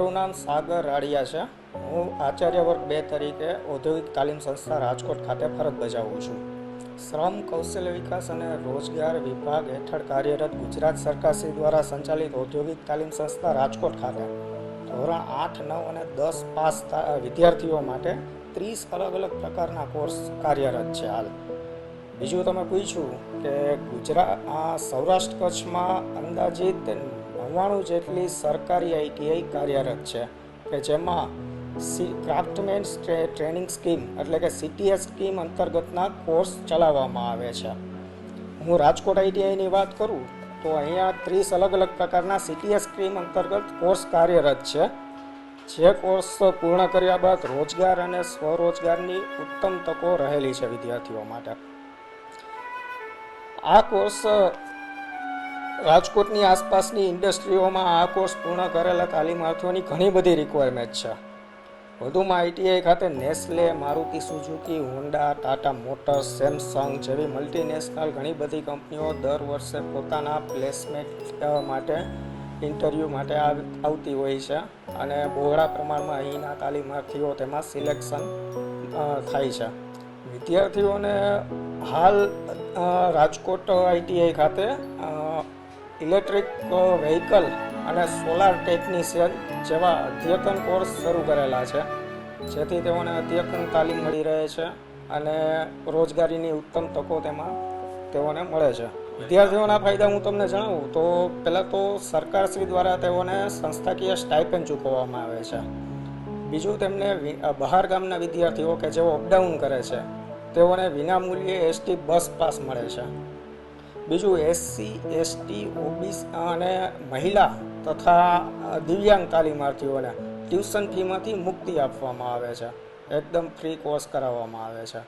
મારું નામ સાગર રાડિયા છે. હું આચાર્ય વર્ગ 2 તરીકે ઔદ્યોગિક તાલીમ સંસ્થા રાજકોટ ખાતે ફરજ બજાવું છું. શ્રમ, કૌશલ્ય વિકાસ અને રોજગાર વિભાગ હેઠળ કાર્યરત ગુજરાત સરકારશ્રી દ્વારા સંચાલિત ઔદ્યોગિક તાલીમ સંસ્થા રાજકોટ ખાતે ધોરણ 8, 9 અને 10 પાસ વિદ્યાર્થીઓ માટે 30 અલગ અલગ પ્રકારના કોર્સ કાર્યરત છે. હાલ બીજું તમે પૂછ્યું કે સૌરાષ્ટ્ર કચ્છમાં અંદાજિત 99 જેટલી સરકારી આઈટીઆઈ કાર્યરત છે કે જેમાં ક્રાફ્ટમેન ટ્રેનિંગ સ્કીમ એટલે કે CTS સ્કીમ અંતર્ગતના કોર્સ ચલાવવામાં આવે છે. હું રાજકોટ આઈટીઆઈની વાત કરું તો અહીંયા 30 અલગ અલગ પ્રકારના CTS સ્કીમ અંતર્ગત કોર્સ કાર્યરત છે. જે કોર્સ પૂર્ણ કર્યા બાદ રોજગાર અને સ્વરોજગારની ઉત્તમ તકો રહેલી છે વિદ્યાર્થીઓ માટે. આ કોર્સ રાજકોટની આસપાસની ઇન્ડસ્ટ્રીઓમાં આ કોર્સ પૂર્ણ કરેલા તાલીમાર્થીઓની ઘણી બધી રિક્વાયરમેન્ટ છે. વધુમાં આઈટીઆઈ ખાતે Nestle, Maruti Suzuki, Honda, Tata motors, Samsung જેવી મલ્ટીનેશનલ ઘણી બધી કંપનીઓ દર વર્ષે પોતાના પ્લેસમેન્ટ માટે ઇન્ટરવ્યૂ માટે આવતી હોય છે અને બહોળા પ્રમાણમાં અહીંના તાલીમાર્થીઓ તેમાં સિલેક્શન થાય છે. વિદ્યાર્થીઓને હાલ રાજકોટ આઈટીઆઈ ખાતે ઇલેક્ટ્રિક વ્હીકલ અને સોલાર ટેકનિશિયન જેવા અદ્યતન કોર્સ શરૂ કરેલા છે, જેથી તેઓને અદ્યતન તાલીમ મળી રહે છે અને રોજગારીની ઉત્તમ તકો તેમાં તેઓને મળે છે. વિદ્યાર્થીઓના ફાયદા હું તમને જણાવું તો પહેલાં તો સરકારશ્રી દ્વારા તેઓને સંસ્થાકીય સ્ટાઇપેન્ડ ચૂકવવામાં આવે છે. બીજું, તેમને બહાર ગામના વિદ્યાર્થીઓ કે જેઓ અપડાઉન કરે છે તેઓને વિનામૂલ્યે એસટી બસ પાસ મળે છે. બીજું, SC, ST, OBC અને મહિલા તથા દિવ્યાંગ તાલીમાર્થીઓને ટ્યુશન ફીમાંથી મુક્તિ આપવામાં આવે છે. એકદમ ફ્રી કોર્સ કરાવવામાં આવે છે.